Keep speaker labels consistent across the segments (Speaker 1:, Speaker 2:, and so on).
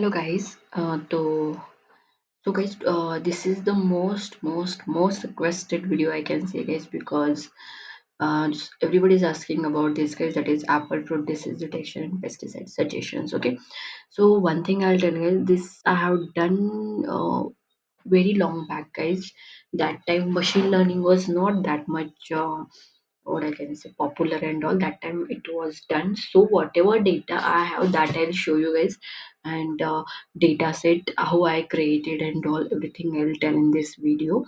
Speaker 1: Hello guys. So guys, this is the most requested video I can say, guys, because everybody is asking about this, guys. That is apple fruit disease detection and pesticide suggestions. Okay. So one thing I'll tell you, this I have done very long back, guys. That time machine learning was not that much. What I can say popular and all that time it was done. So whatever data I have, that I'll show you guys, and data set how I created and all everything I'll tell in this video.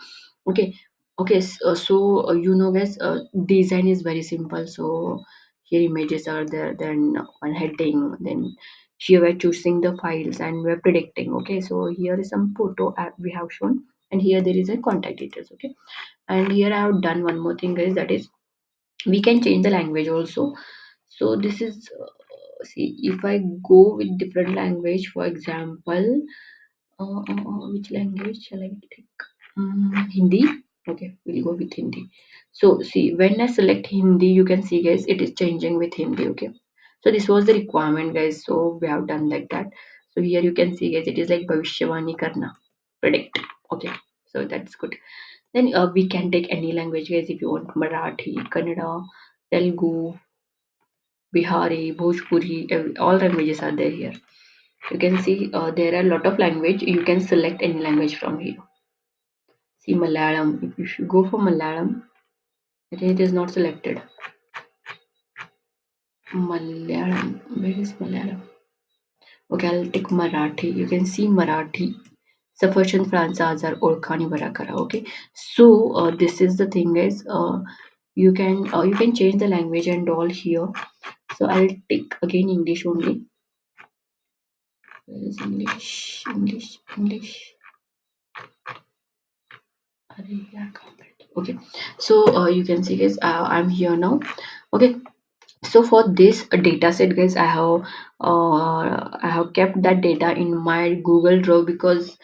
Speaker 1: Okay. Okay, so you know, guys, design is very simple. So here images are there, then one heading, then here we're choosing the files and we're predicting. Okay, so here is some photo app we have shown, and here there is a contact details. Okay, and here I have done one more thing, guys, that is we can change the language also. So this is see, if I go with different language, for example, which language shall I take? Hindi. Okay, we'll go with Hindi. So see, when I select Hindi, you can see, guys, it is changing with Hindi. Okay, so this was the requirement, guys, so we have done like that. So here you can see, guys, it is like bhavishyavani karna, predict. Okay, so that's good. Then we can take any language, guys, if you want Marathi, Kannada, Telugu, Bihari, Bhojpuri, all languages are there here. You can see there are a lot of language. You can select any language from here. See Malayalam. If you go for Malayalam, I think it is not selected. Malayalam. Where is Malayalam? Okay, I'll take Marathi. You can see Marathi. Sufficient France are Orkhani Varakara. Okay, so this is the thing, guys. You can change the language and all here. So I'll take again English only. Where is English? English. Arey, I can't find it. Okay, so you can see, guys, I'm here now. Okay, so for this data set, guys, I have kept that data in my Google Drive because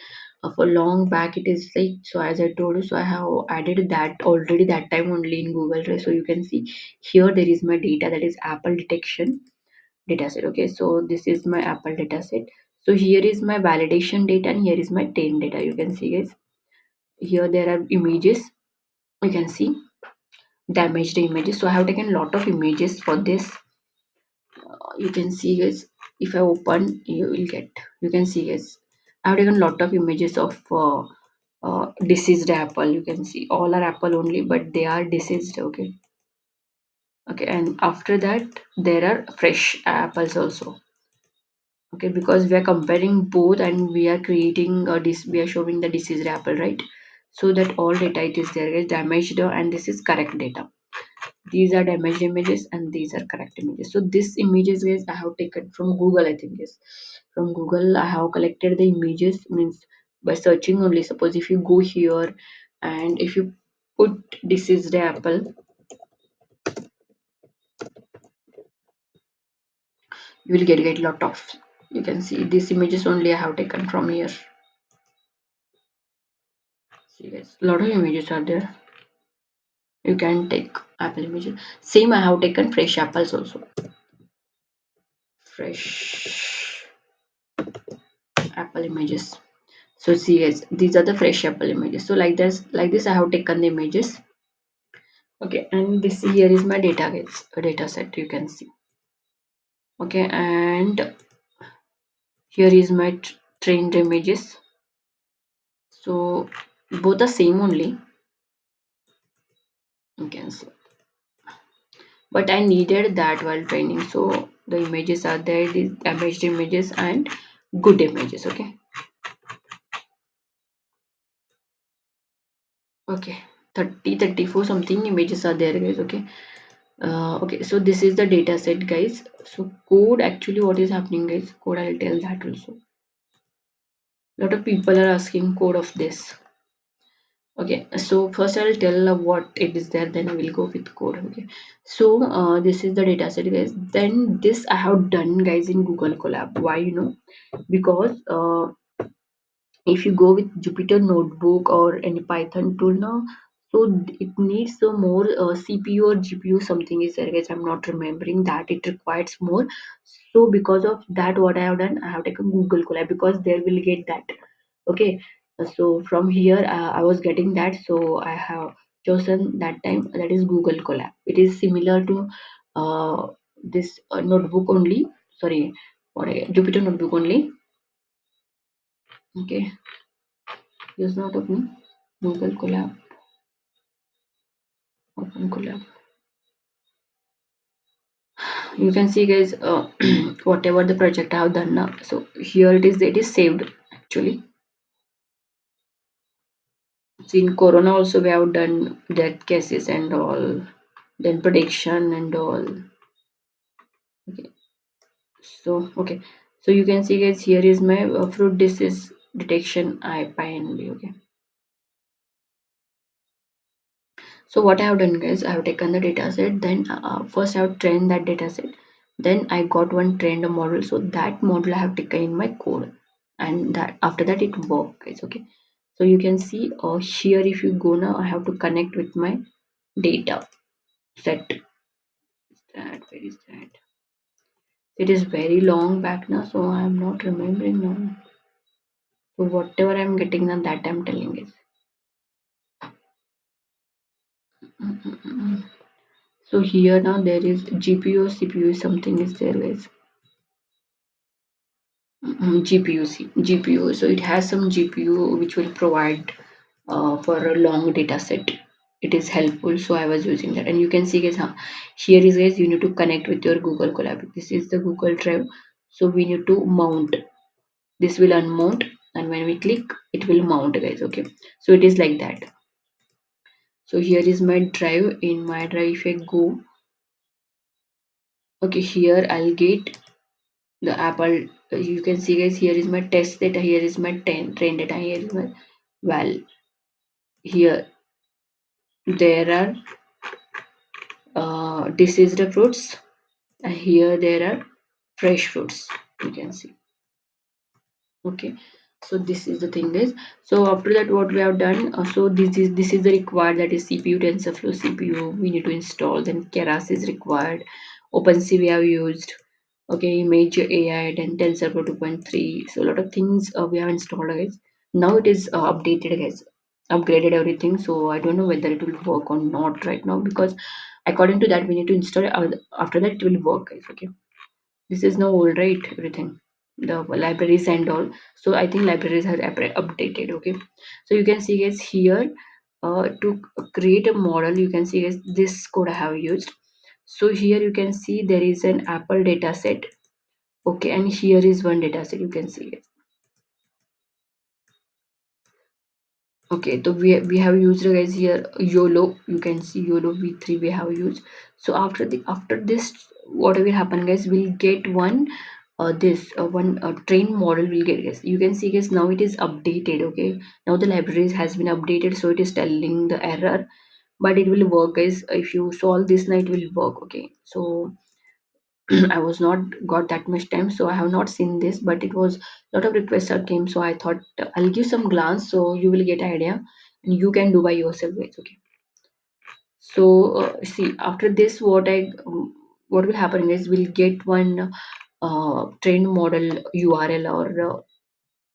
Speaker 1: for long back it is like, so as I told you, so I have added that already that time only in Google Drive. So you can see here there is my data, that is apple detection dataset. Okay, so this is my apple dataset. So here is my validation data and here is my 10 data. You can see, guys, here there are images. You can see damaged images. So I have taken lot of images for this. You can see, guys, if I open, you can see, guys, I have taken lot of images of deceased apple. You can see all are apple only, but they are deceased. Okay. Okay, and after that there are fresh apples also. Okay, because we are comparing both and we are creating this, we are showing the diseased apple, right? So that all data it is there, guys, damaged, and this is correct data. These are damaged images and these are correct images. So this images, guys, I have taken from Google, I think. Yes, from Google I have collected the images, means by searching only. Suppose if you go here and if you put diseased apple, you will get lot of, you can see these images only I have taken from here. See, guys, lot of images are there. You can take apple images. Same, I have taken fresh apples also. Fresh apple images. So see, guys, these are the fresh apple images. So like this I have taken the images. Okay, and this here is my data, guys, a data set, you can see. Okay, and here is my trained images. So both are same only, you can see. But I needed that while training. So the images are there, these damaged images and good images. Okay. Okay. 34 something images are there, guys. Okay. Okay, so this is the data set, guys. So code, actually what is happening, guys, code I'll tell that also. Lot of people are asking code of this. Okay, so first I'll tell what it is there, then I will go with code. Okay, so this is the data set, guys. Then this I have done, guys, in Google Colab. Why, because if you go with Jupyter notebook or any Python tool now, So it needs some more CPU or GPU, something is there guys, I'm not remembering that, it requires more. So because of that, what I have done, I have taken Google Colab because there will get that. Okay. So from here, I was getting that, so I have chosen that time, that is Google Colab. It is similar to this notebook only, sorry, what Jupyter notebook only. Okay, just not opening. Google Colab, open Colab. You can see guys, whatever the project I have done now, so here it is saved actually. So in Corona also we have done death cases and all, then prediction and all. Okay. So okay, so you can see guys, here is my fruit disease detection IPNB. Okay, so what I have done guys, I have taken the data set, then first I have trained that data set, then I got one trained model, so that model I have taken in my code, and that after that it worked guys. Okay, so you can see here, if you go now, I have to connect with my data set. That, where is that? It is very long back now, so I am not remembering now. So whatever I'm getting now, that I'm telling is. So here now there is GPU, CPU, something is there guys. GPU, GPU. So it has some GPU which will provide for a long data set. It is helpful. So I was using that, and you can see guys, here is guys, you need to connect with your Google Colab. This is the Google Drive. So we need to mount. This will unmount, and when we click, it will mount guys. Okay. So it is like that. So here is my drive. In my drive, if I go, okay, here I'll get the apple. You can see guys, here is my test data, here is my train data, here is my val. Here there are diseased fruits, and here there are fresh fruits, you can see. Okay, so this is the thing is, so after that what we have done, so this is the required, that is CPU, TensorFlow CPU we need to install, then Keras is required, OpenCV we have used. Okay, image AI, then TensorFlow 2.3. So a lot of things we have installed guys. Now it is updated guys, upgraded everything. So I don't know whether it will work or not right now, because according to that we need to install it. After that it will work guys. Okay, this is now old, right? Everything, the libraries and all. So I think libraries have updated. Okay, so you can see guys here, to create a model, you can see guys, this code I have used. So here you can see there is an Apple data set. Okay, and here is one data set, you can see it. Okay, so we have used guys here YOLO, you can see YOLO v3 we have used. So after this, what will happen guys, we'll get one this one train model will get guys. You can see guys, now it is updated. Okay, now the libraries has been updated, so it is telling the error, but it will work guys. If you solve this now, it will work. Okay, so I was not got that much time, so I have not seen this, but it was a lot of requests that came, so I thought I'll give some glance so you will get idea and you can do by yourself guys. Okay, so see, after this, what will happen is we'll get one trained model URL, or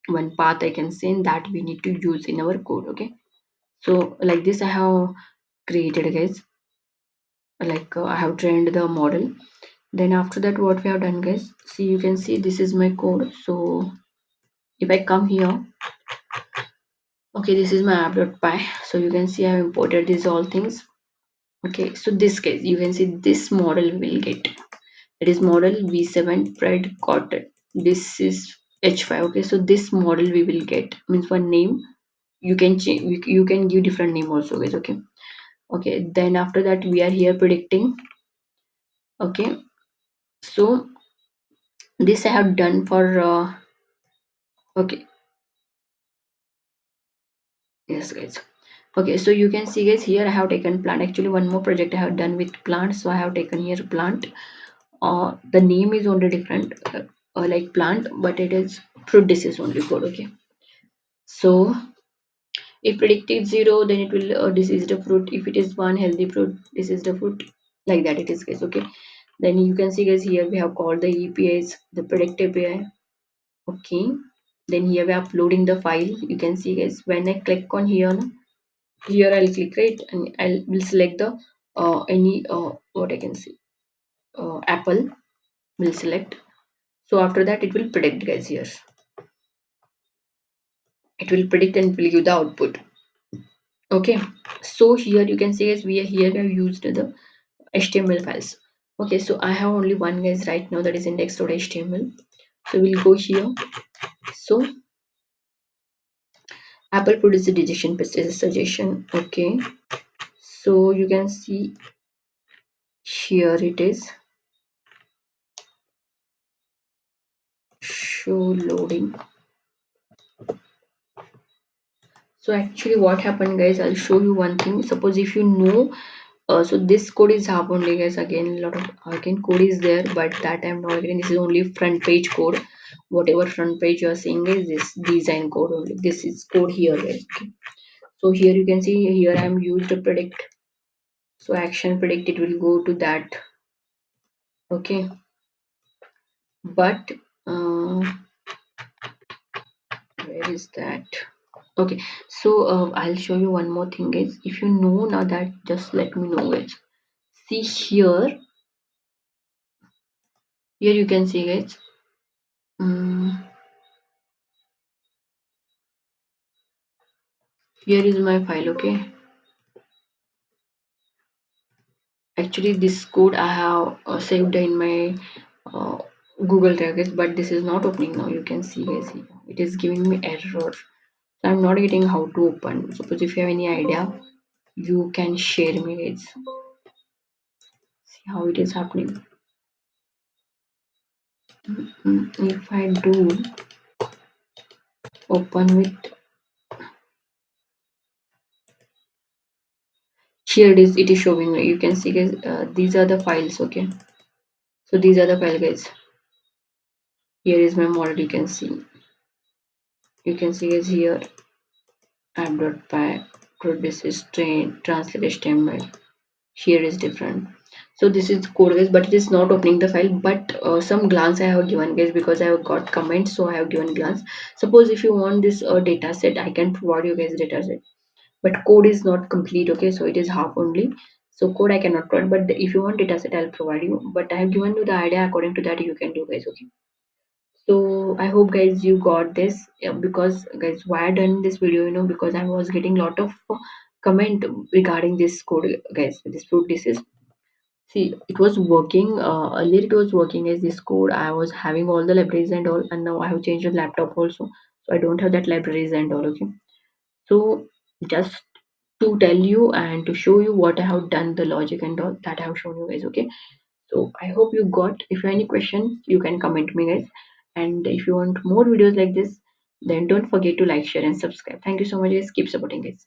Speaker 1: one path I can say, that we need to use in our code. Okay, so like this I have created guys, like I have trained the model. Then after that, what we have done guys, see, you can see this is my code. So if I come here, okay, this is my app.py. So you can see I have imported these all things. Okay, so this case, you can see this model will get, it is model v7 Fred cotton, this is h5. Okay, so this model we will get, means one name, you can change, you can give different name also guys. Okay, okay, then after that we are here predicting. Okay, so this I have done for okay, yes guys. Okay, so you can see guys, here I have taken plant. Actually one more project I have done with plant, so I have taken here plant. The name is only different, like plant, but it is fruit disease only code. Okay, so If predicted 0, then it will this is the fruit. If it is one healthy fruit, this is the fruit. Like that it is, guys. Okay. Then you can see, guys, here we have called the APIs, the predict API. Okay. Then here we are uploading the file. You can see, guys, when I click on here, no, here I'll click right, and I will select the any what I can see, apple will select. So after that, it will predict, guys. Here it will predict and will give the output. Okay. So here you can see, guys, we are here. We have used the HTML files. Okay, so I have only one, guys, right now, that is index.html. So we'll go here. So Apple produces a decision is a suggestion. Okay, so you can see here it is show loading. So actually what happened, guys, I'll show you one thing. Suppose if you know, so this code is half only, guys. Again, a lot of again code is there, but that I'm not getting. This is only front page code. Whatever front page you are seeing is this design code only. This is code here, guys. Okay. So here you can see here I'm used to predict. So action predict, it will go to that. Okay, but where is that? Okay, so I'll show you one more thing, guys. If you know now that, just let me know, guys. See here, here you can see, guys. um, Here is my file. Okay, actually this code I have saved in my uh, Google Drive, guys, but this is not opening now. You can see, guys, here it is giving me error. So I'm not getting how to open. Suppose if you have any idea, you can share me, guys. See how it is happening. If I do open with, here it is showing me. You can see, guys, these are the files. Okay, so these are the file, guys. Here is my model. You can see, guys, here app.py this is translate HTML. Here is different. So this is code, guys, but it is not opening the file. But some glance I have given, guys, because I have got comments, so I have given glance. Suppose if you want this data set, I can provide you guys data set, but code is not complete. Okay, so it is half only. So code I cannot provide, but if you want data set, I'll provide you. But I have given you the idea. According to that, you can do, guys. Okay, so I hope, guys, you got this. Because, guys, why I done this video, because I was getting lot of comment regarding this code, guys. This fruit disease. See, it was working earlier. It was working as this code. I was having all the libraries and all, and now I have changed the laptop also, so I don't have that libraries and all. Okay, so just to tell you and to show you what I have done, the logic and all that I have shown you, guys. Okay, so I hope you got. If you have any questions, you can comment me, guys. And if you want more videos like this, then don't forget to like, share, and subscribe. Thank you so much, guys. Keep supporting, guys.